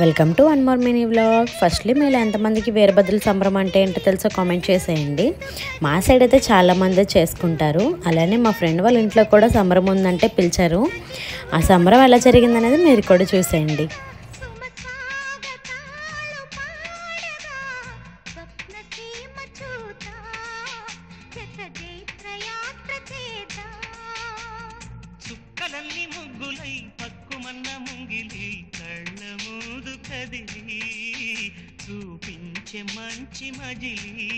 Welcome to one more mini vlog. Firstly మీలో ఎంతమందికి వీరభద్రుల సంబరం అంటే ఏంటో తెలుసో కామెంట్ చేసేయండి. మా సైడ్ అయితే చాలామంది చేసుకుంటారు. అలానే మా ఫ్రెండ్ వాళ్ళ ఇంట్లో కూడా సంబరం ఉందంటే పిలిచారు. ఆ సంబరం ఎలా జరిగిందనేది మీరు కూడా చూసేయండి. చుక్కలన్నీ ముగ్గులై పక్కుమన్న ముంగిలి కళ్ళ మూదు కదిలి చూపించే మంచి మజిలీ.